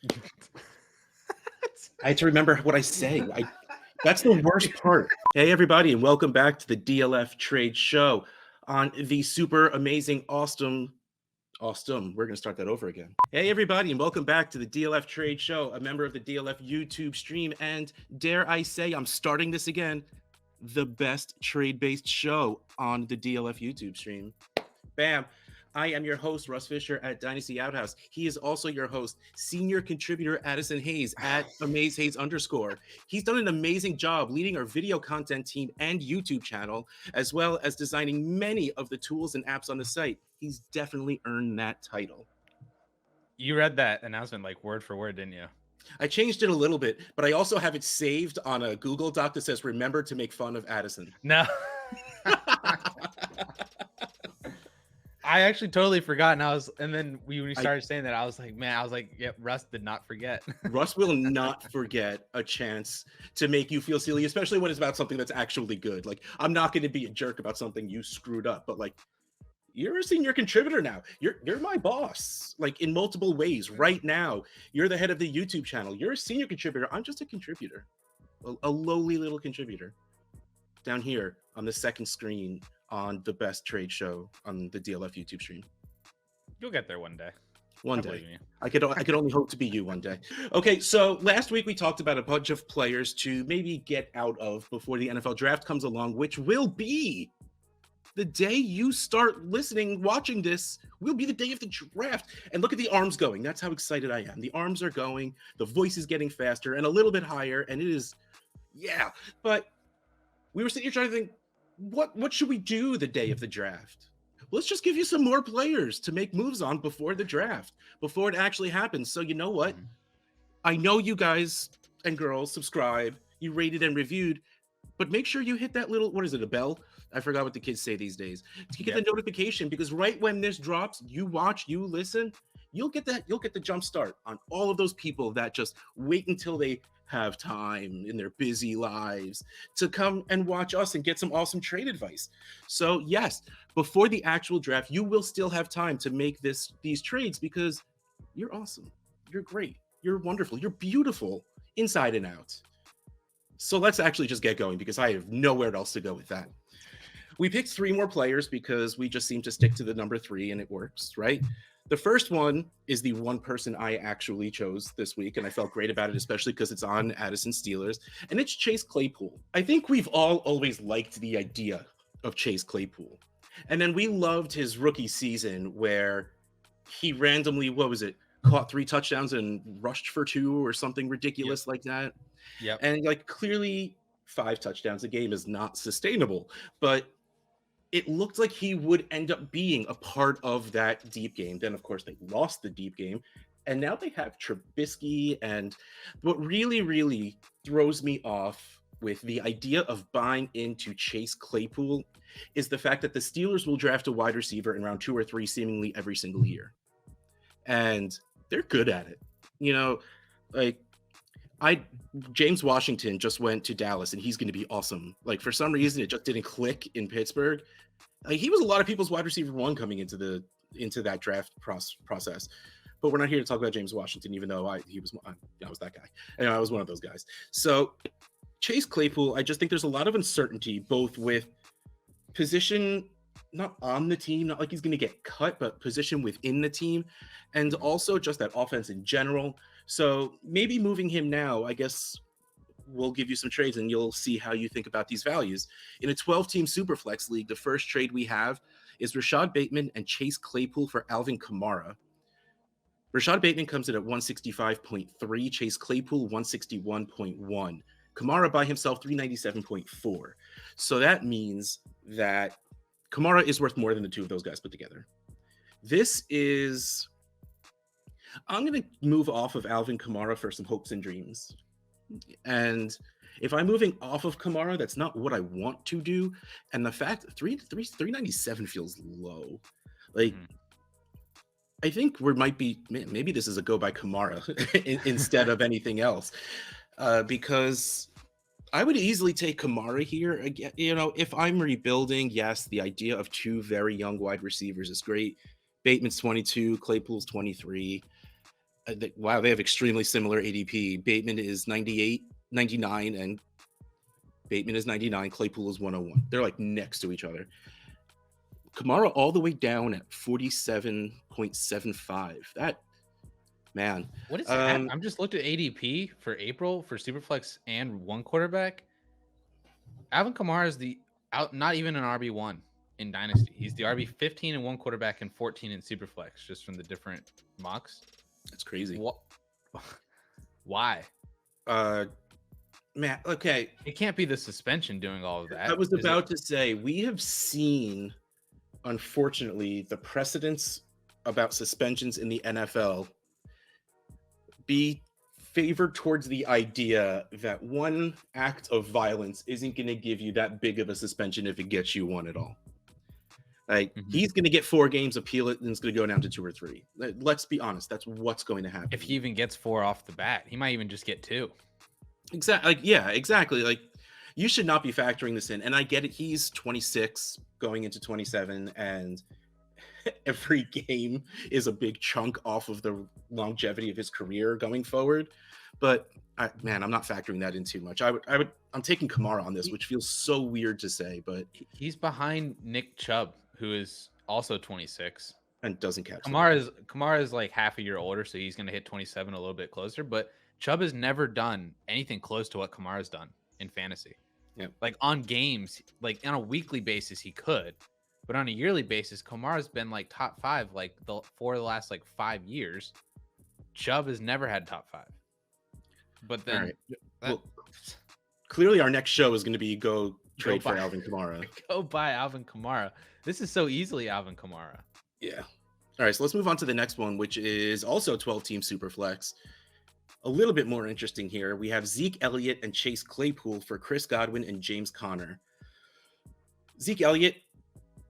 I had to remember what I say. That's the worst part. Hey, everybody, and welcome back to the DLF Trade Show on the super amazing, awesome. We're going to start that over again. Hey, everybody, and welcome back to the DLF Trade Show, a member of the DLF YouTube stream. And dare I say, I'm starting this again, the best trade-based show on the DLF YouTube stream. Bam. I am your host, Russ Fisher at Dynasty Outhouse. He is also your host, senior contributor Addison Hayes at AmazeHayes_. He's done an amazing job leading our video content team and YouTube channel, as well as designing many of the tools and apps on the site. He's definitely earned that title. You read that announcement like word for word, didn't you? I changed it a little bit, but I also have it saved on a Google Doc that says, remember to make fun of Addison. No. I actually totally forgot, and then when you started saying that, I was like, yeah, Russ did not forget. Russ will not forget a chance to make you feel silly, especially when it's about something that's actually good. Like, I'm not going to be a jerk about something you screwed up, but like, you're a senior contributor now. You're my boss, like in multiple ways. Right now, you're the head of the YouTube channel. You're a senior contributor. I'm just a contributor, a lowly little contributor down here on the second screen on the best trade show on the DLF YouTube stream. You'll get there one day. One day. I could only hope to be you one day. Okay, so last week we talked about a bunch of players to maybe get out of before the NFL draft comes along, which will be the day you start watching this, will be the day of the draft. And look at the arms going. That's how excited I am. The arms are going, the voice is getting faster and a little bit higher, and it is, yeah. But we were sitting here trying to think, what should we do the day of the draft? Let's just give you some more players to make moves on before the draft, before it actually happens. So you know what? I know you guys and girls subscribe, you rated and reviewed, but make sure you hit that little, what is it, a bell? I forgot what the kids say these days. To get the notification, because right when this drops, you watch, you listen, you'll get the jump start on all of those people that just wait until they have time in their busy lives to come and watch us and get some awesome trade advice. So yes, before the actual draft, you will still have time to make these trades because you're awesome. You're great. You're wonderful. You're beautiful inside and out. So let's actually just get going because I have nowhere else to go with that. We picked 3 more players because we just seem to stick to the number 3 and it works, right? The first one is the one person I actually chose this week, and I felt great about it, especially because it's on Addison Steelers, and it's Chase Claypool. I think we've all always liked the idea of Chase Claypool. And then we loved his rookie season where he randomly, caught 3 touchdowns and rushed for 2 or something ridiculous like that. Yep. And like clearly 5 touchdowns a game is not sustainable, but it looked like he would end up being a part of that deep game. Then, of course, they lost the deep game, and now they have Trubisky. And what really, really throws me off with the idea of buying into Chase Claypool is the fact that the Steelers will draft a wide receiver in round 2 or 3 seemingly every single year. And they're good at it. You know, like James Washington just went to Dallas and he's going to be awesome. Like for some reason, it just didn't click in Pittsburgh. Like, he was a lot of people's wide receiver 1 coming into that draft process. But we're not here to talk about James Washington, even though I was that guy. And I was one of those guys. So Chase Claypool, I just think there's a lot of uncertainty, both with position, not on the team, not like he's going to get cut, but position within the team, and also just that offense in general. So maybe moving him now, I guess, will give you some trades and you'll see how you think about these values. In a 12-team Superflex league, the first trade we have is Rashad Bateman and Chase Claypool for Alvin Kamara. Rashad Bateman comes in at 165.3, Chase Claypool 161.1. Kamara by himself 397.4. So that means that Kamara is worth more than the 2 of those guys put together. I'm going to move off of Alvin Kamara for some hopes and dreams. And if I'm moving off of Kamara, that's not what I want to do. And the fact 397 feels low. Like, I think maybe this is a go by Kamara instead of anything else. Because I would easily take Kamara here. Again, you know, if I'm rebuilding, yes, the idea of 2 very young wide receivers is great. Bateman's 22, Claypool's 23. Wow, they have extremely similar ADP. Bateman is 98, 99, and Bateman is 99. Claypool is 101. They're like next to each other. Kamara all the way down at 47.75. That, man. What is that? I'm just looked at ADP for April for Superflex and one quarterback. Alvin Kamara is not even an RB1 in Dynasty. He's the RB 15 in one quarterback and 14 in Superflex, just from the different mocks. That's crazy. Why? Man, okay. It can't be the suspension doing all of that. I was about to say, we have seen, unfortunately, the precedents about suspensions in the NFL be favored towards the idea that one act of violence isn't going to give you that big of a suspension if it gets you one at all. Like, he's going to get 4 games, appeal it, and it's going to go down to 2 or 3. Let's be honest. That's what's going to happen. If he even gets 4 off the bat, he might even just get 2. Exactly. Like, yeah, exactly. Like, you should not be factoring this in. And I get it. He's 26 going into 27, and every game is a big chunk off of the longevity of his career going forward. But man, I'm not factoring that in too much. I'm taking Kamara on this, which feels so weird to say, but he's behind Nick Chubb, who is also 26 and doesn't catch. Kamara is like half a year older, so he's going to hit 27 a little bit closer. But Chubb has never done anything close to what Kamara's done in fantasy. Yeah, like on games, like on a weekly basis, he could. But on a yearly basis, Kamara's been like top 5 like for the last like 5 years. Chubb has never had top 5. But then, well, clearly our next show is going to be go trade for Alvin Kamara. Go buy Alvin Kamara. This is so easily Alvin Kamara. Yeah. All right, so let's move on to the next one, which is also 12-team Superflex. A little bit more interesting here. We have Zeke Elliott and Chase Claypool for Chris Godwin and James Conner. Zeke Elliott,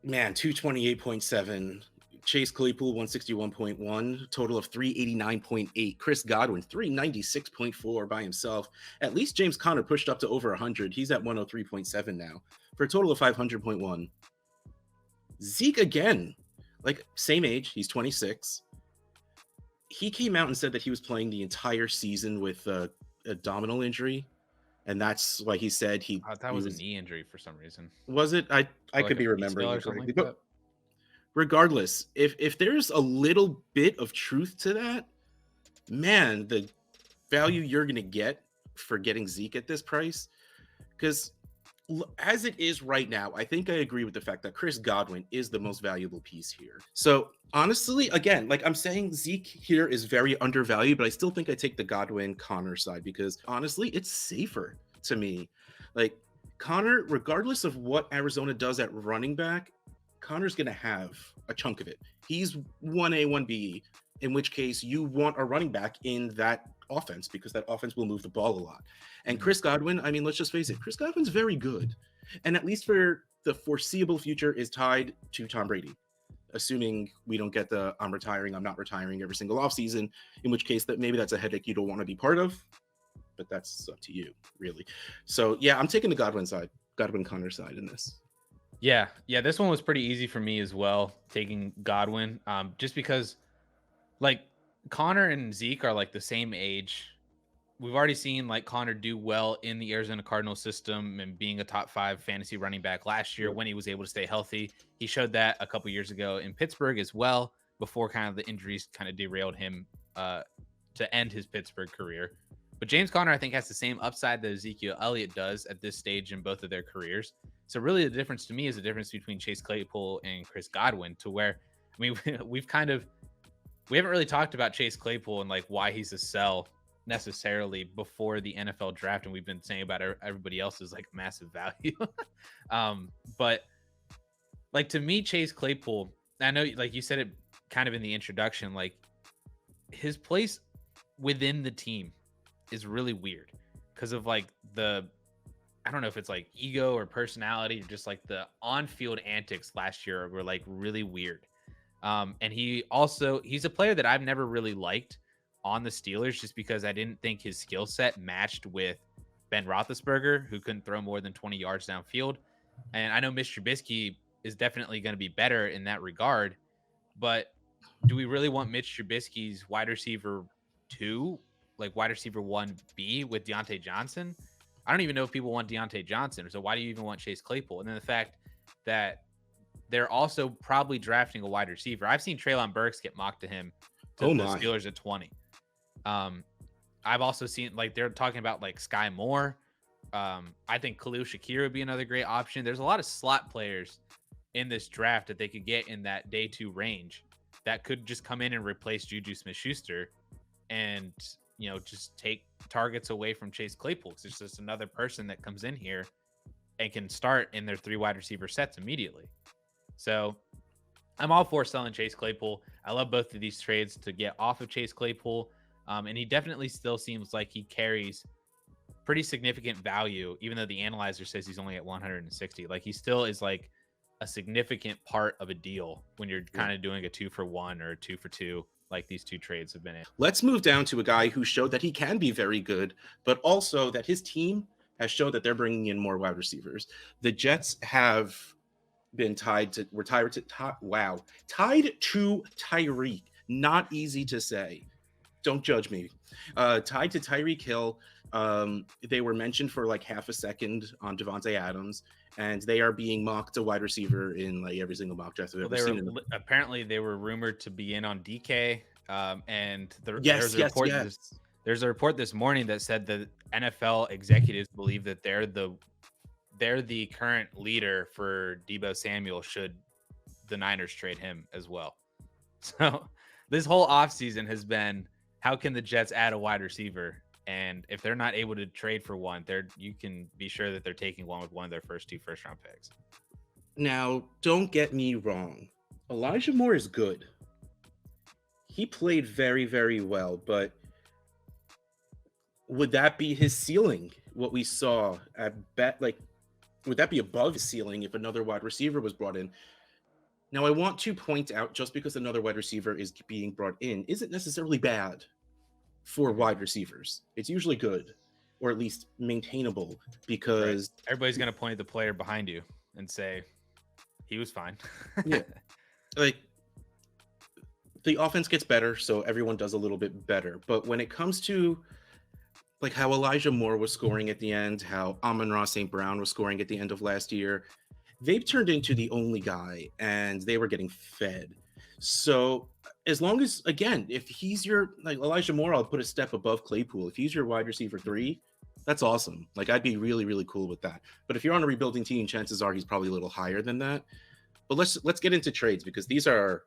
man, 228.7. Chase Claypool, 161.1. Total of 389.8. Chris Godwin, 396.4 by himself. At least James Conner pushed up to over 100. He's at 103.7 now for a total of 500.1. Zeke again, like same age. He's 26. He came out and said that he was playing the entire season with a abdominal injury. And that's why he said that was a knee injury for some reason. Was it? I could be remembering it correctly. But regardless, if there's a little bit of truth to that, man, the value you're going to get for getting Zeke at this price, because as it is right now, I think I agree with the fact that Chris Godwin is the most valuable piece here. So honestly, again, like I'm saying, Zeke here is very undervalued, but I still think I take the Godwin Conner side because honestly, it's safer to me. Like Conner, regardless of what Arizona does at running back, Connor's going to have a chunk of it. He's 1A, 1B, in which case you want a running back in that offense because that offense will move the ball a lot. And Chris Godwin, I mean, let's just face it, Chris Godwin's very good. And at least for the foreseeable future is tied to Tom Brady, assuming we don't get the I'm retiring, I'm not retiring every single offseason, in which case that maybe that's a headache you don't want to be part of, but that's up to you, really. So yeah, I'm taking the Godwin Conner side in this. Yeah, this one was pretty easy for me as well, taking Godwin, just because like Conner and Zeke are like the same age. We've already seen like Conner do well in the Arizona Cardinals system and being a top 5 fantasy running back last year when he was able to stay healthy. He showed that a couple years ago in Pittsburgh as well, before kind of the injuries kind of derailed him to end his Pittsburgh career. But James Conner, I think, has the same upside that Ezekiel Elliott does at this stage in both of their careers. So really the difference to me is the difference between Chase Claypool and Chris Godwin, to where, I mean, we haven't really talked about Chase Claypool and like why he's a sell necessarily before the NFL draft. And we've been saying about everybody else's like massive value. But like to me, Chase Claypool, I know like you said it kind of in the introduction, like his place within the team is really weird because of like I don't know if it's like ego or personality or just like the on-field antics last year were like really weird. And he's a player that I've never really liked on the Steelers just because I didn't think his skill set matched with Ben Roethlisberger, who couldn't throw more than 20 yards downfield. And I know Mitch Trubisky is definitely going to be better in that regard, but do we really want Mitch Trubisky's wide receiver 2, like wide receiver 1B with Deontay Johnson. I don't even know if people want Deontay Johnson. So why do you even want Chase Claypool? And then the fact that they're also probably drafting a wide receiver. I've seen Treylon Burks get mocked to him to the Steelers at 20. I've also seen like they're talking about like Sky Moore. I think Khalil Shakir would be another great option. There's a lot of slot players in this draft that they could get in that day 2 range that could just come in and replace Juju Smith-Schuster and, you know, just take targets away from Chase Claypool. It's just another person that comes in here and can start in their 3 wide receiver sets immediately. So I'm all for selling Chase Claypool. I love both of these trades to get off of Chase Claypool. And he definitely still seems like he carries pretty significant value, even though the analyzer says he's only at 160. Like he still is like a significant part of a deal when you're kind of doing a 2-for-1 or a 2-for-2, like these 2 trades have been in. Let's move down to a guy who showed that he can be very good, but also that his team has showed that they're bringing in more wide receivers. The Jets have been tied to Tyreek. Not easy to say. Don't judge me. Tied to Tyreek Hill. They were mentioned for like half a second on Devontae Adams, and they are being mocked a wide receiver in like every single mock draft I've ever seen. Apparently, they were rumored to be in on DK. And there's a report this morning that said the NFL executives believe that they're the current leader for Deebo Samuel should the Niners trade him as well. So this whole offseason has been, how can the Jets add a wide receiver? And if they're not able to trade for one, you can be sure that they're taking one with one of their first 2 first-round picks. Now, don't get me wrong. Elijah Moore is good. He played very, very well, but would that be his ceiling? What we saw at would that be above his ceiling if another wide receiver was brought in? Now, I want to point out, just because another wide receiver is being brought in isn't necessarily bad for wide receivers. It's usually good, or at least maintainable, because everybody's going to point at the player behind you and say, he was fine. Yeah. Like, the offense gets better, so everyone does a little bit better. But when it comes to like how Elijah Moore was scoring at the end, how Amon-Ra St. Brown was scoring at the end of last year, they've turned into the only guy, and they were getting fed. So as long as, again, if he's your, like Elijah Moore, I'll put a step above Claypool. If he's your wide receiver 3, that's awesome. Like I'd be really, really cool with that. But if you're on a rebuilding team, chances are he's probably a little higher than that. But let's get into trades, because these are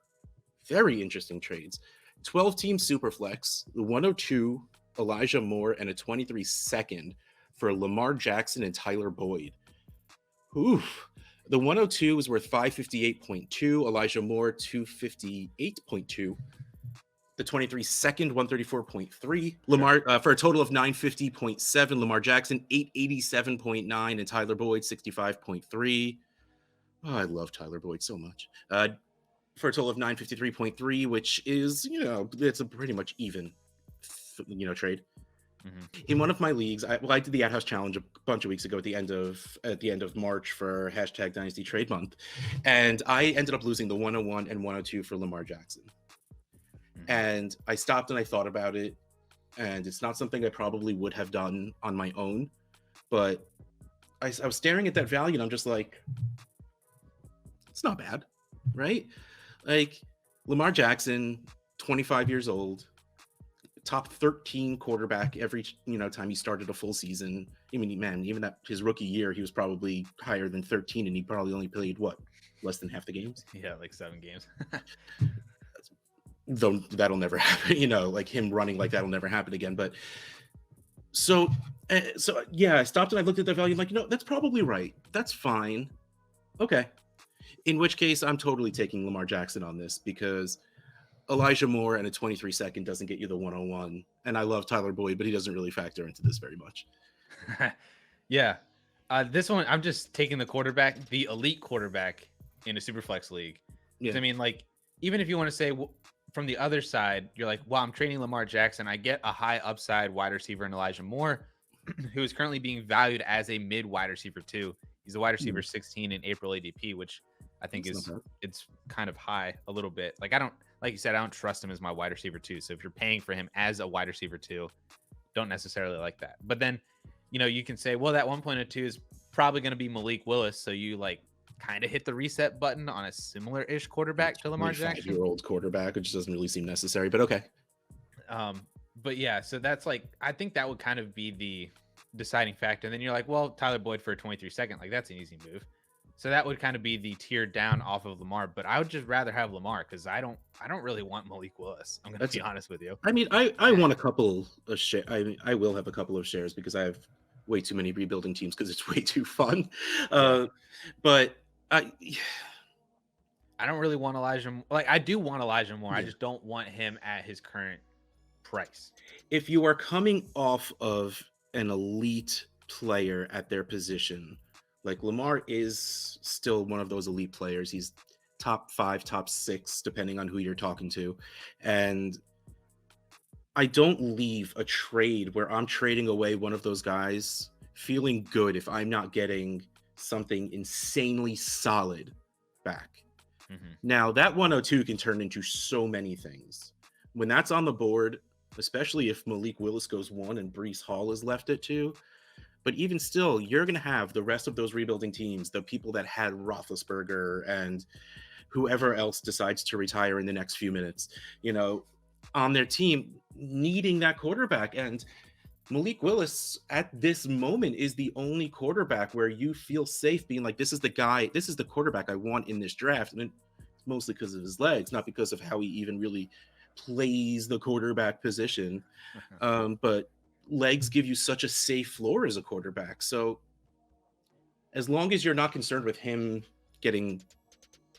very interesting trades. 12-team Superflex, the 102 Elijah Moore and a 23 second for Lamar Jackson and Tyler Boyd. Oof. The 102 is worth 558.2. Elijah Moore 258.2. The 23 second 134.3. Lamar for a total of 950.7. Lamar Jackson 887.9 and Tyler Boyd 65.3. Oh, I love Tyler Boyd so much. For a total of 953.3, which is, it's a pretty much even, trade. Mm-hmm. In one of my leagues, I did the Ad House Challenge a bunch of weeks ago at the end of March for #Dynasty Trade Month, and I ended up losing the 101 and 102 for Lamar Jackson. Mm-hmm. And I stopped and I thought about it, and it's not something I probably would have done on my own, but I was staring at that value and I'm just like, it's not bad, right? Like Lamar Jackson, 25 years old, top 13 quarterback every time he started a full season. I mean, man, even that his rookie year, he was probably higher than 13, and he probably only played less than half the games. Yeah, like 7 games. Though that'll never happen. Like him running like that'll never happen again. But so yeah, I stopped and I looked at the value. I'm like, that's probably right. That's fine. Okay. In which case, I'm totally taking Lamar Jackson on this, because Elijah Moore and a 23 second doesn't get you the 101. And I love Tyler Boyd, but he doesn't really factor into this very much. Yeah. This one, I'm just taking the quarterback, the elite quarterback in a Superflex league. Yeah. I mean, like, even if you want to say from the other side, you're like, well, I'm trading Lamar Jackson. I get a high upside wide receiver in Elijah Moore, who is currently being valued as a mid wide receiver too. He's a wide receiver 16 in April ADP, which I think it's kind of high a little bit. Like, like you said, I don't trust him as my wide receiver 2. So if you're paying for him as a wide receiver 2, don't necessarily like that. But then, you can say, well, that 1.02 is probably going to be Malik Willis. So you like kind of hit the reset button on a similar-ish quarterback to Lamar Jackson. 25-year-old quarterback, which doesn't really seem necessary, but okay. But yeah, so that's like, I think that would kind of be the deciding factor. And then you're like, well, Tyler Boyd for a 23-second, like that's an easy move. So that would kind of be the tier down off of Lamar. But I would just rather have Lamar because I don't really want Malik Willis. I'm going to be honest with you. I mean, I want a couple of shares. I will have a couple of shares because I have way too many rebuilding teams because it's way too fun. But I don't really want Elijah. Like I do want Elijah Moore. Yeah. I just don't want him at his current price. If you are coming off of an elite player at their position, like Lamar is still one of those elite players. He's top 5, top 6, depending on who you're talking to. And I don't leave a trade where I'm trading away one of those guys feeling good if I'm not getting something insanely solid back. Mm-hmm. Now, that 102 can turn into so many things. When that's on the board, especially if Malik Willis goes 1 and Breece Hall is left at 2, but even still, you're going to have the rest of those rebuilding teams, the people that had Roethlisberger and whoever else decides to retire in the next few minutes, on their team needing that quarterback. And Malik Willis at this moment is the only quarterback where you feel safe being like, this is the guy, this is the quarterback I want in this draft. And it's mostly because of his legs, not because of how he even really plays the quarterback position. But legs give you such a safe floor as a quarterback. So as long as you're not concerned with him getting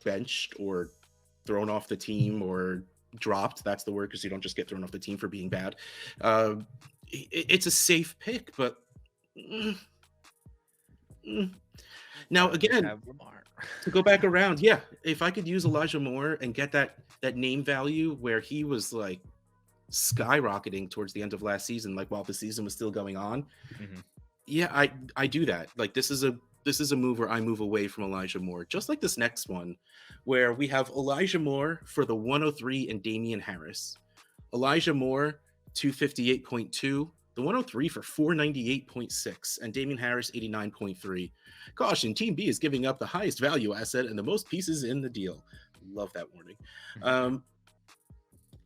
benched or thrown off the team or dropped, that's the word, because you don't just get thrown off the team for being bad. It's a safe pick, but now again, to go back around, if I could use Elijah Moore and get that name value where he was like skyrocketing towards the end of last season, like while the season was still going on, I do that. Like this is a move where I move away from Elijah Moore, just like this next one where we have Elijah Moore for the 103 and Damian Harris. Elijah Moore 258.2, the 103 for 498.6, and Damian Harris 89.3. Caution, Team B is giving up the highest value asset and the most pieces in the deal. Love that warning.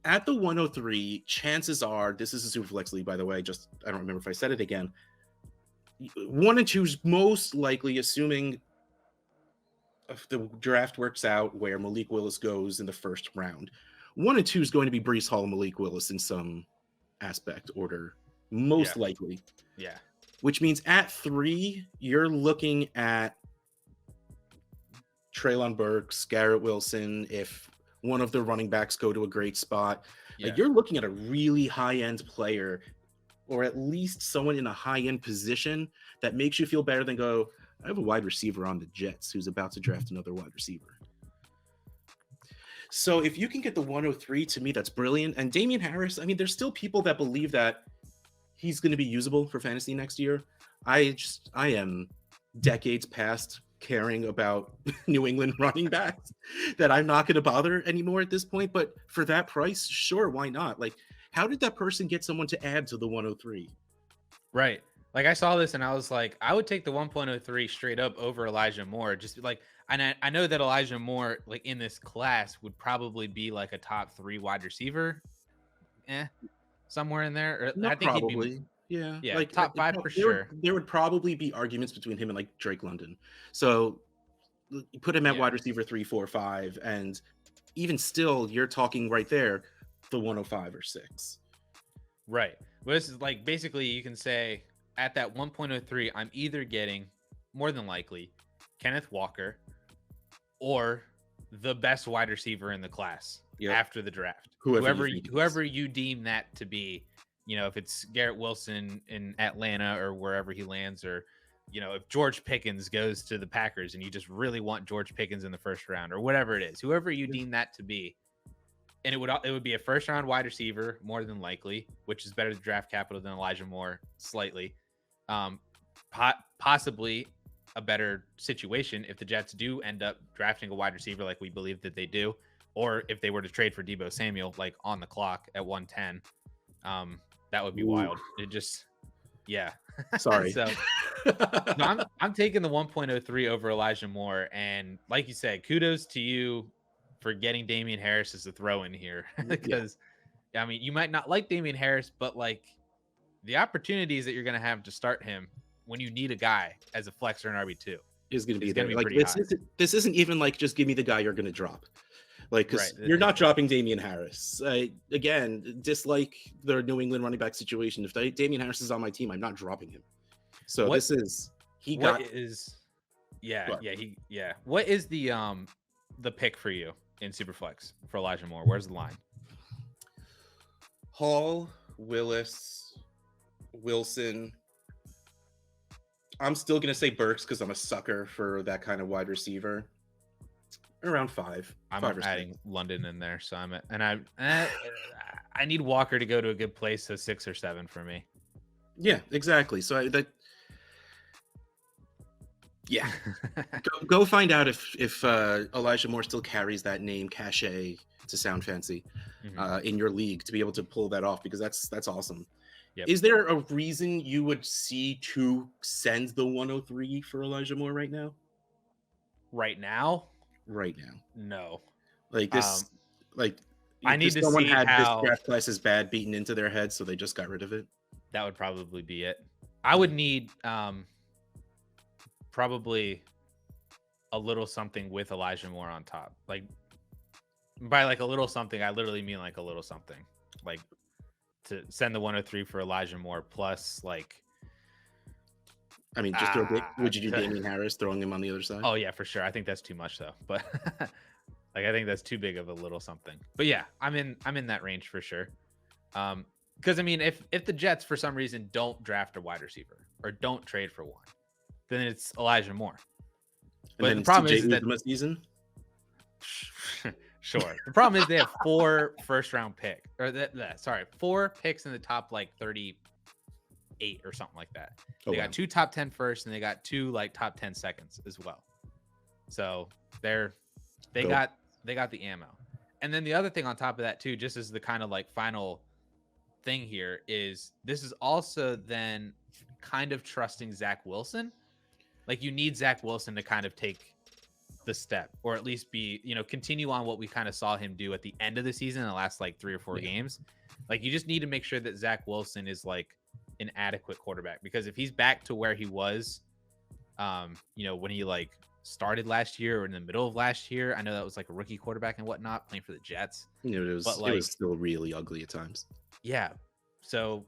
At the 103, chances are, this is a super flex league, by the way, I don't remember if I said it again. 1 and 2 is most likely, assuming if the draft works out where Malik Willis goes in the first round. 1 and 2 is going to be Breece Hall and Malik Willis in some aspect order, most likely. Yeah. Which means at 3, you're looking at Treylon Burks, Garrett Wilson, if one of the running backs go to a great spot. Like you're looking at a really high-end player, or at least someone in a high-end position that makes you feel better than go, I have a wide receiver on the Jets who's about to draft another wide receiver. So if you can get the 103, to me, that's brilliant. And Damian Harris, I mean, there's still people that believe that he's going to be usable for fantasy next year. I am decades past caring about New England running backs that I'm not going to bother anymore at this point. But for that price, sure, why not? Like, how did that person get someone to add to the 103? Right. Like I saw this and I was like, I would take the 1.03 straight up over Elijah Moore. Just like, and I know that Elijah Moore, like in this class, would probably be like a top 3 wide receiver. Somewhere in there. Not I think probably. He'd be, yeah, like top 5 for sure. There would probably be arguments between him and like Drake London. So you put him at wide receiver 3, 4, 5, and even still, you're talking right there, the 105 or 6. Right. Well, this is like basically you can say at that 1.03, I'm either getting more than likely Kenneth Walker or the best wide receiver in the class after the draft. Whoever you deem that to be, if it's Garrett Wilson in Atlanta or wherever he lands, or, if George Pickens goes to the Packers and you just really want George Pickens in the first round or whatever it is, whoever you deem that to be. And it would be a first round wide receiver more than likely, which is better draft capital than Elijah Moore slightly. Possibly a better situation if the Jets do end up drafting a wide receiver like we believe that they do, or if they were to trade for Deebo Samuel, like on the clock at 110, that would be wild. It just, yeah. Sorry. So no, I'm taking the 1.03 over Elijah Moore. And like you said, kudos to you for getting Damian Harris as a throw in here. Because, I mean, you might not like Damian Harris, but like the opportunities that you're going to have to start him when you need a guy as a flex or an RB2 is going to be there. Be like this isn't even like just give me the guy you're going to drop. Like, because you're not dropping Damian Harris. Again, dislike the New England running back situation. If Damian Harris is on my team, I'm not dropping him. So what is the pick for you in Superflex for Elijah Moore? Where's the line? Hall, Willis, Wilson. I'm still going to say Burks because I'm a sucker for that kind of wide receiver. Around 5. I'm adding London in there, so I need Walker to go to a good place, so 6 or 7 for me. Yeah, exactly. So go find out if Elijah Moore still carries that name cachet to sound fancy in your league to be able to pull that off, because that's awesome. Yep. Is there a reason you would see to send the 103 for Elijah Moore right now? Right now, no. Like this, I need to someone see had how this draft class is bad beaten into their head, so they just got rid of it. That would probably be it. I would need probably a little something with Elijah Moore on top. Like by like a little something, I literally mean like a little something. Like to send the 103 for Elijah Moore plus like. I mean, just would you do Damian Harris throwing him on the other side? Oh yeah, for sure. I think that's too much though, but like I think that's too big of a little something. But yeah, I'm in that range for sure. Because I mean, if the Jets for some reason don't draft a wide receiver or don't trade for one, then it's Elijah Moore. But the problem is that season. Sure. The problem is they have 4 first-round pick or 4 picks in the top like 38 or something like that. They got 2 top 10 first, and they got 2 like top 10 seconds as well. So they got the ammo. And then the other thing on top of that too, just as the kind of like final thing here, is this is also then kind of trusting Zach Wilson. Like you need Zach Wilson to kind of take the step, or at least be, continue on what we kind of saw him do at the end of the season in the last like 3 or 4 games. Like you just need to make sure that Zach Wilson is like an adequate quarterback, because if he's back to where he was, when he like started last year or in the middle of last year, I know that was like a rookie quarterback and whatnot playing for the Jets. It was still really ugly at times. Yeah. So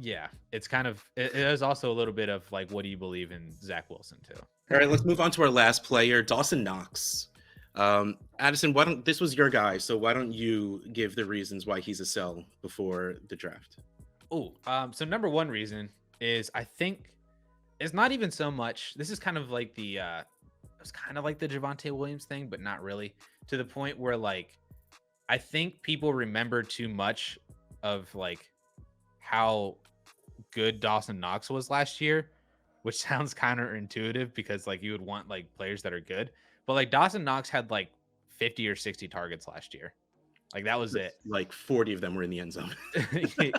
yeah, it's kind of, it is also a little bit of like, what do you believe in Zach Wilson too? All right, let's move on to our last player, Dawson Knox. Addison, this was your guy, so why don't you give the reasons why he's a sell before the draft? So number one reason is I think it's not even so much. This is kind of like it's kind of like the Javonte Williams thing, but not really, to the point where like I think people remember too much of like how good Dawson Knox was last year, which sounds counterintuitive because like you would want like players that are good, but like Dawson Knox had like 50 or 60 targets last year. Like that was it. Like 40 of them were in the end zone.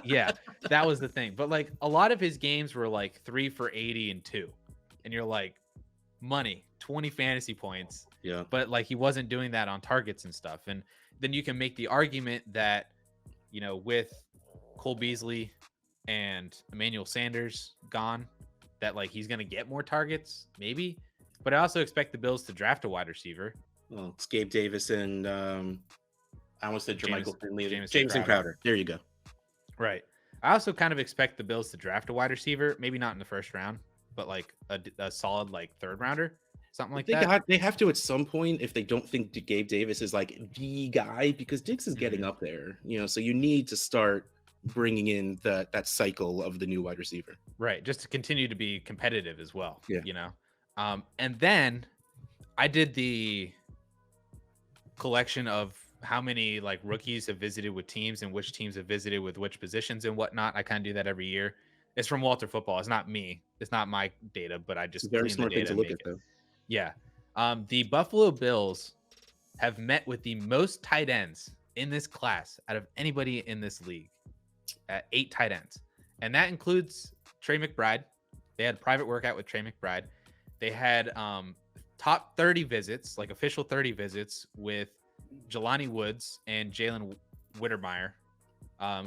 Yeah, that was the thing. But like a lot of his games were like 3 for 80 and 2. And you're like, money, 20 fantasy points. Yeah. But like he wasn't doing that on targets and stuff. And then you can make the argument that, with Cole Beasley and Emmanuel Sanders gone, that like he's going to get more targets, maybe. But I also expect the Bills to draft a wide receiver. Well, it's Gabe Davis and I almost said Jermichael Finley. Jameson Crowder. There you go. Right. I also kind of expect the Bills to draft a wide receiver, maybe not in the first round, but like a solid like 3rd rounder, something like that. They have to at some point if they don't think Gabe Davis is like the guy, because Diggs is getting up there, so you need to start bringing in that cycle of the new wide receiver. Right. Just to continue to be competitive as well. Yeah. And then I did the collection of how many like rookies have visited with teams and which teams have visited with which positions and whatnot. I kind of do that every year. It's from Walter Football. It's not me. It's not my data, but I just very smart thing to look at though. Yeah. The Buffalo Bills have met with the most tight ends in this class out of anybody in this league at 8 tight ends. And that includes Trey McBride. They had a private workout with Trey McBride. They had top 30 visits, like official 30 visits with Jelani Woods and Jalen Wittermeyer,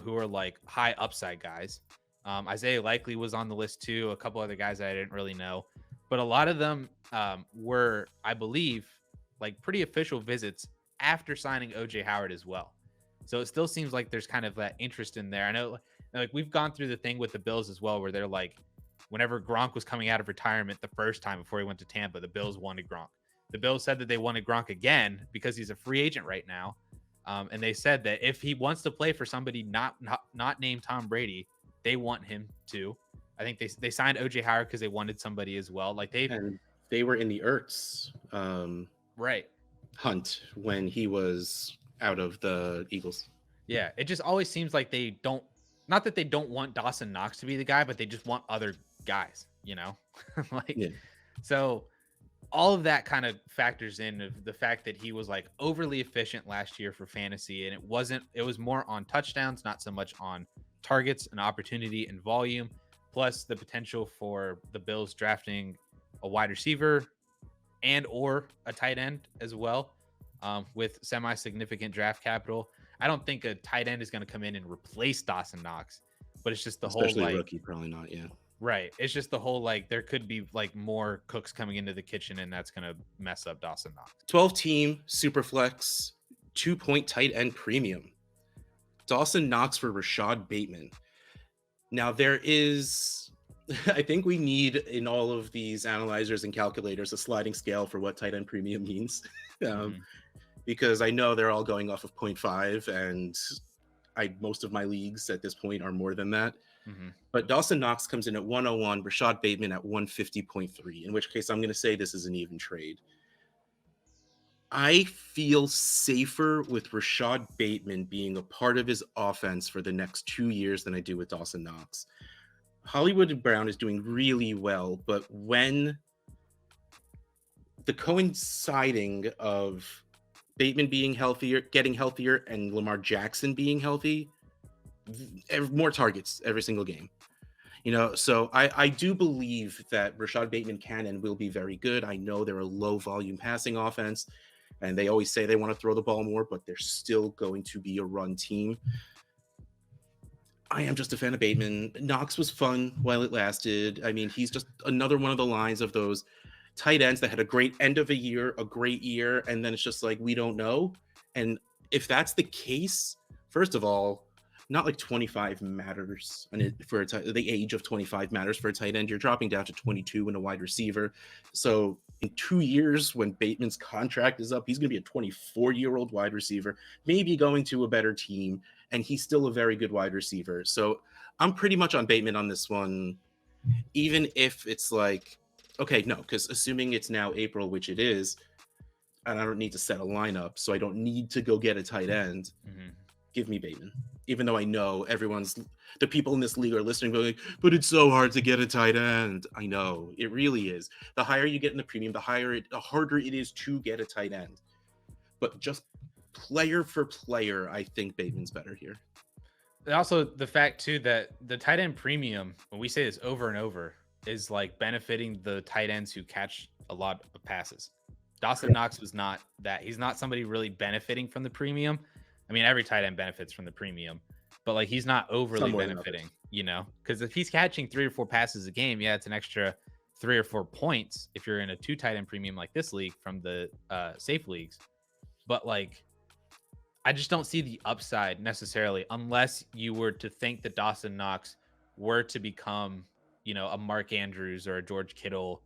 who are like high upside guys. Isaiah Likely was on the list too. A couple other guys that I didn't really know, but a lot of them were, I believe, like pretty official visits after signing OJ Howard as well. So it still seems like there's kind of that interest in there. I know, like we've gone through the thing with the Bills as well, where they're like, whenever Gronk was coming out of retirement the first time before he went to Tampa, the Bills wanted Gronk. The Bills said that they wanted Gronk again because he's a free agent right now. And they said that if he wants to play for somebody not named Tom Brady, they want him to. I think they signed OJ Howard because they wanted somebody as well. Like they were in the Ertz right hunt when he was out of the Eagles. Yeah, it just always seems like they don't, not that they don't want Dawson Knox to be the guy, but they just want other guys, you know? So all of that kind of factors in of the fact that he was like overly efficient last year for fantasy. And it was more on touchdowns, not so much on targets and opportunity and volume, plus the potential for the Bills drafting a wide receiver and or a tight end as well, with semi-significant draft capital. I don't think a tight end is going to come in and replace Dawson Knox, but it's just the especially whole like rookie, probably not. Yeah. Right. It's just the whole like there could be like more cooks coming into the kitchen, and that's going to mess up Dawson Knox. 12-team Superflex 2-point tight end premium. Dawson Knox for Rashad Bateman. Now there is, I think we need in all of these analyzers and calculators a sliding scale for what tight end premium means. Because I know they're all going off of 0.5, and most of my leagues at this point are more than that. But Dawson Knox comes in at 101, Rashad Bateman at 150.3, in which case I'm going to say this is an even trade. I feel safer with Rashad Bateman being a part of his offense for the next 2 years than I do with Dawson Knox. Hollywood Brown is doing really well, but when the coinciding of Bateman being healthier, getting healthier, and Lamar Jackson being healthy, more targets every single game. You know, so I do believe that Rashad Bateman can and will be very good. I know they're a low volume passing offense, and they always say they want to throw the ball more, but they're still going to be a run team. I am just a fan of Bateman. Knox was fun while it lasted. I mean, he's just another one of the lines of those tight ends that had a great end of a year, a great year, and then it's just like, we don't know. And if that's the case, first of all, not like 25 matters for the age of 25 matters for a tight end. You're dropping down to 22 in a wide receiver. So in 2 years, when Bateman's contract is up, he's going to be a 24-year-old wide receiver, maybe going to a better team, and he's still a very good wide receiver. So I'm pretty much on Bateman on this one, even if it's like, okay, no, because assuming it's now April, which it is, and I don't need to set a lineup, so I don't need to go get a tight end. Give me Bateman. Even though I know the people in this league are listening, going, but it's so hard to get a tight end. I know, it really is. The higher you get in the premium, the harder it is to get a tight end. But just player for player, I think Bateman's better here. And also the fact too that the tight end premium, when we say this over and over, is like benefiting the tight ends who catch a lot of passes. Dawson Knox was not that. He's not somebody really benefiting from the premium. I mean, every tight end benefits from the premium, but like he's not overly benefiting, you know, because if he's catching 3 or 4 passes a game, yeah, it's an extra 3 or 4 points if you're in a 2 tight end premium like this league from the safe leagues. But like, I just don't see the upside necessarily unless you were to think that Dawson Knox were to become, you know, a Mark Andrews or a George Kittle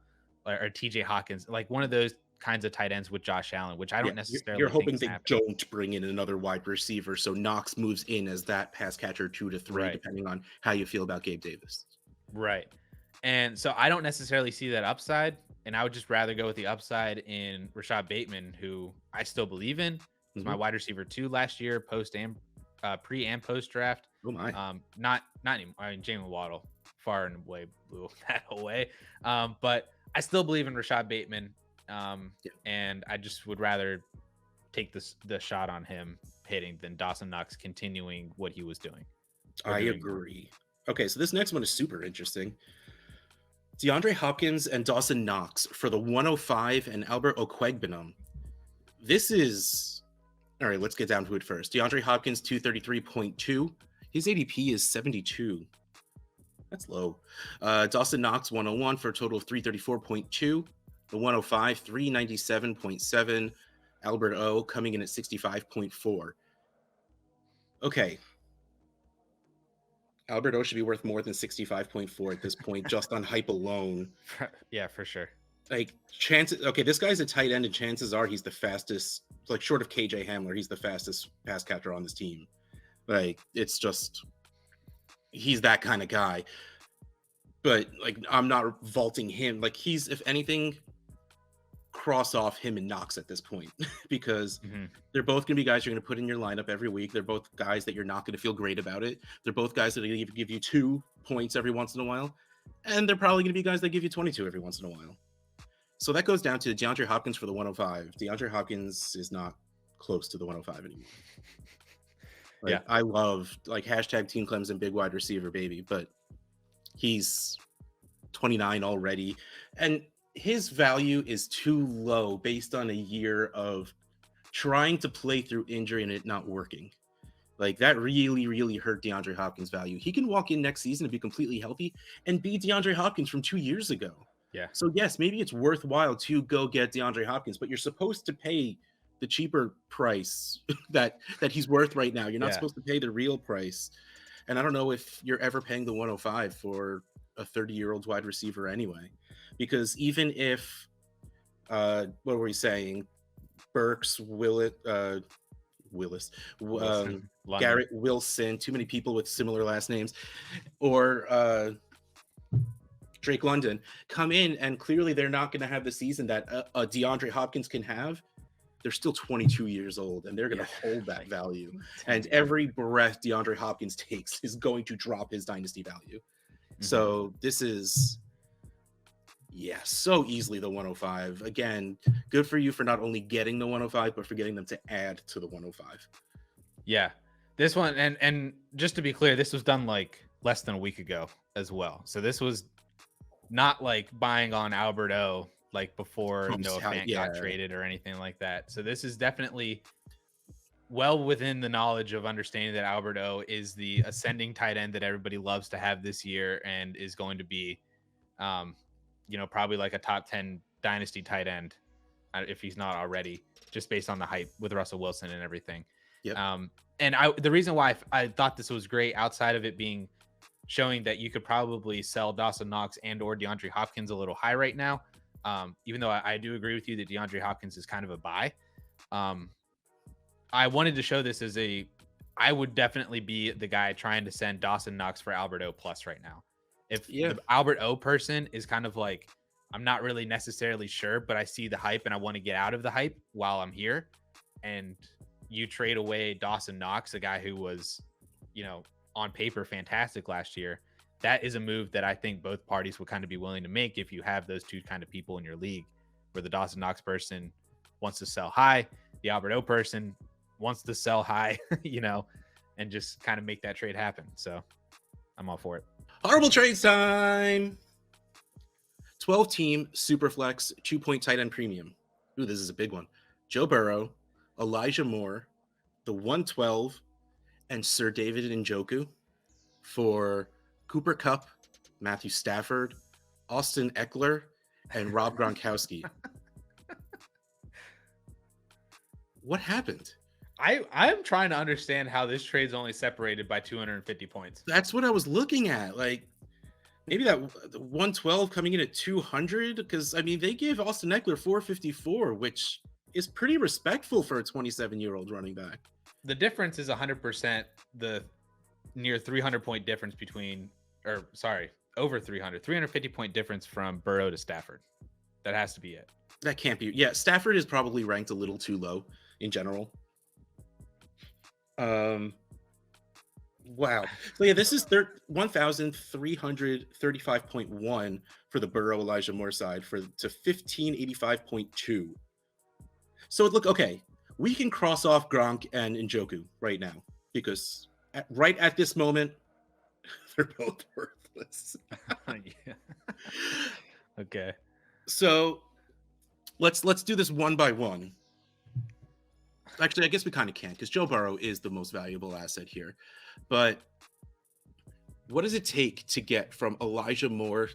or TJ Hawkins, like one of those kinds of tight ends with Josh Allen, which I don't necessarily You're hoping think they don't bring in another wide receiver, so Knox moves in as that pass catcher 2 to 3, depending on how you feel about Gabe Davis. Right. And so I don't necessarily see that upside, and I would just rather go with the upside in Rashad Bateman, who I still believe in. Was my wide receiver 2 last year, pre and post draft. Oh my. Not anymore. I mean, Jalen Waddle far and away blew that away. But I still believe in Rashad Bateman. And I just would rather take the shot on him hitting than Dawson Knox continuing what he was doing. I agree. Okay, so this next one is super interesting. DeAndre Hopkins and Dawson Knox for the 105 and Albert Okwuegbunam. This is... All right, let's get down to it first. DeAndre Hopkins, 233.2. His ADP is 72. That's low. Dawson Knox, 101 for a total of 334.2. The 105, 397.7. Albert O coming in at 65.4. Okay. Albert O should be worth more than 65.4 at this point, just on hype alone. Yeah, for sure. Like, chances... Okay, this guy's a tight end, and chances are he's the fastest, like, short of KJ Hamler, he's the fastest pass catcher on this team. Like, it's just... He's that kind of guy. But, like, I'm not vaulting him. Like, he's, if anything, cross off him and Knox at this point. Because they're both going to be guys you're going to put in your lineup every week. They're both guys that you're not going to feel great about it. They're both guys that are going to give you 2 points every once in a while. And they're probably going to be guys that give you 22 every once in a while. So that goes down to DeAndre Hopkins for the 105. DeAndre Hopkins is not close to the 105 anymore. Like, yeah, I love, like, hashtag Team Clemson big wide receiver, baby, but he's 29 already. And his value is too low based on a year of trying to play through injury and it not working. Like, that really, really hurt DeAndre Hopkins' value. He can walk in next season and be completely healthy and be DeAndre Hopkins from 2 years ago. Yeah. So, yes, maybe it's worthwhile to go get DeAndre Hopkins, but you're supposed to pay the cheaper price that he's worth right now. You're not supposed to pay the real price. And I don't know if you're ever paying the 105 for a 30-year-old wide receiver anyway. Because even if, what were we saying? Burks, Willis, Garrett Wilson, too many people with similar last names, or Drake London come in, and clearly they're not going to have the season that a DeAndre Hopkins can have. They're still 22 years old, and they're going to hold that value. And every breath DeAndre Hopkins takes is going to drop his dynasty value. So this is, so easily the 105. Again, good for you for not only getting the 105, but for getting them to add to the 105. Yeah, this one, and just to be clear, this was done like less than a week ago as well. So this was not like buying on Albert O like before Noah Fant got traded or anything like that. So this is definitely well within the knowledge of understanding that Albert O is the ascending tight end that everybody loves to have this year and is going to be, probably like a top 10 dynasty tight end if he's not already, just based on the hype with Russell Wilson and everything. Yep. And the reason why I thought this was great, outside of it being showing that you could probably sell Dawson Knox and or DeAndre Hopkins a little high right now. Even though I do agree with you that DeAndre Hopkins is kind of a buy. I wanted to show this as I would definitely be the guy trying to send Dawson Knox for Albert O plus right now. If the Albert O person is kind of like, I'm not really necessarily sure, but I see the hype and I want to get out of the hype while I'm here. And you trade away Dawson Knox, a guy who was, on paper fantastic last year. That is a move that I think both parties would kind of be willing to make if you have those two kind of people in your league, where the Dawson Knox person wants to sell high, the Albert O person wants to sell high, and just kind of make that trade happen. So I'm all for it. Horrible trades time. 12-team Superflex 2-point tight end premium. Ooh, this is a big one. Joe Burrow, Elijah Moore, the 112, and Sir David Njoku for Cooper Kupp, Matthew Stafford, Austin Eckler, and Rob Gronkowski. What happened? I'm trying to understand how this trade's only separated by 250 points. That's what I was looking at. Like, maybe that 112 coming in at 200, because I mean they gave Austin Eckler 454, which is pretty respectful for a 27-year-old running back. The difference is 100% the near 300 point difference over 350 point difference from Burrow to Stafford. That has to be it. That can't be. Yeah, Stafford is probably ranked a little too low in general. Wow. So yeah, this is 1,335.1 for the Burrow Elijah Moore side to 1,585.2. So look, okay, we can cross off Gronk and Njoku right now because right at this moment, they're both worthless. Yeah. Okay. So let's do this one by one. Actually, I guess we kind of can't because Joe Burrow is the most valuable asset here. But what does it take to get from Elijah Moore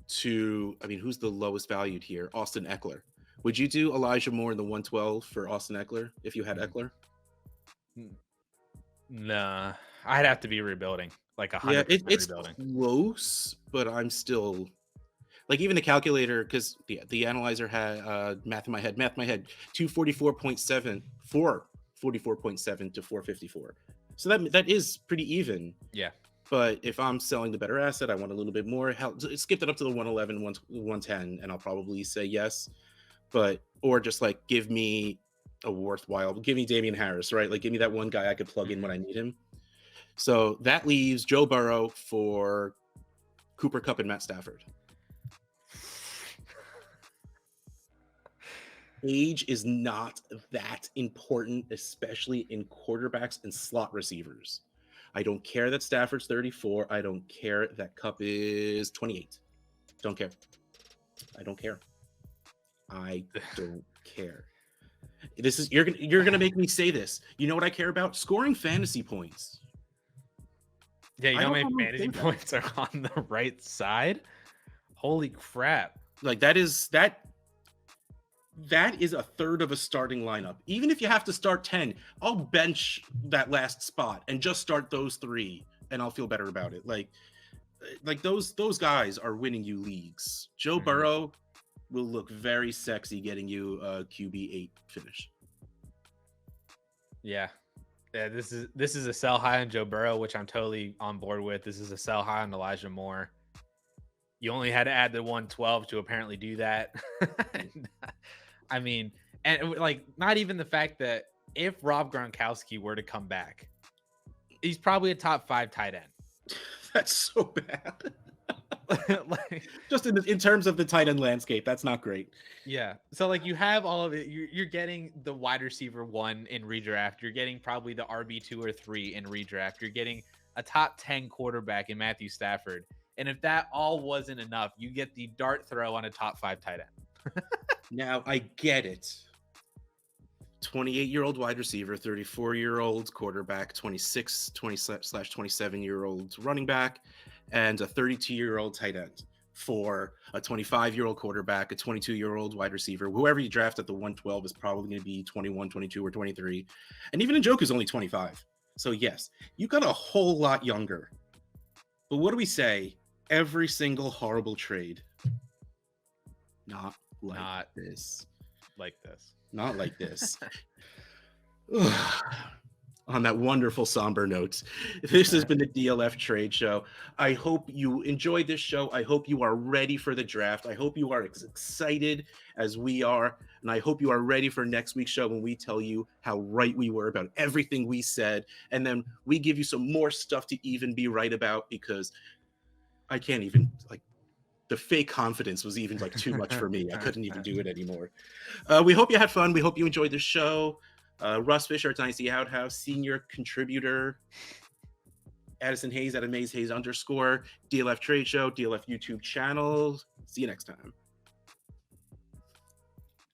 to, I mean, who's the lowest valued here? Austin Eckler. Would you do Elijah Moore in the 112 for Austin Eckler if you had Eckler? Nah, I'd have to be rebuilding, like 100% Yeah, it's rebuilding. close, but I'm still like even the calculator because the analyzer had math in my head 244.7 444.7 to 454. So that is pretty even. Yeah. But if I'm selling the better asset, I want a little bit more. Skip it up to the 111, 110, and I'll probably say yes. But or just like give me a worthwhile, give me Damian Harris, right? Like give me that one guy I could plug in when I need him. So that leaves Joe Burrow for Cooper Kupp and Matt Stafford. Age is not that important, especially in quarterbacks and slot receivers. I don't care that Stafford's 34. I don't care that Kupp is 28. Don't care. I don't care. I don't care. This is you're gonna make me say this. You know what I care about? Scoring fantasy points. Yeah, you know how many fantasy points are on the right side? Holy crap. Like that is a third of a starting lineup. Even if you have to start 10, I'll bench that last spot and just start those 3 and I'll feel better about it. Like those guys are winning you leagues. Joe Burrow will look very sexy getting you a QB8 finish. Yeah. Yeah, this is a sell high on Joe Burrow, which I'm totally on board with. This is a sell high on Elijah Moore. You only had to add the 112 to apparently do that. I mean, and like not even the fact that if Rob Gronkowski were to come back, he's probably a top 5 tight end. That's so bad. Like, just in terms of the tight end landscape, that's not great. Yeah. So like you have all of it. You're getting the wide receiver 1 in redraft. You're getting probably the RB2 or 3 in redraft. You're getting a top 10 quarterback in Matthew Stafford. And if that all wasn't enough, you get the dart throw on a top 5 tight end. Now I get it. 28-year-old wide receiver, 34-year-old quarterback, 26/27-year-old running back, and a 32-year-old tight end for a 25-year-old quarterback, a 22-year-old wide receiver. Whoever you draft at the 112 is probably going to be 21, 22, or 23. And even Njoku's only 25. So yes, you got a whole lot younger. But what do we say? Every single horrible trade. Not like this. Not like this. On that wonderful somber note, this has been the DLF Trade Show. I hope you enjoyed this show. I hope you are ready for the draft. I hope you are as excited as we are. And I hope you are ready for next week's show when we tell you how right we were about everything we said. And then we give you some more stuff to even be right about because I can't even, like, the fake confidence was even like too much for me. I couldn't even do it anymore. We hope you had fun. We hope you enjoyed the show. Russ Fisher at Dynasty Outhouse, senior contributor. Addison Hayes at AmazeHayes_. DLF Trade Show, DLF YouTube channel. See you next time.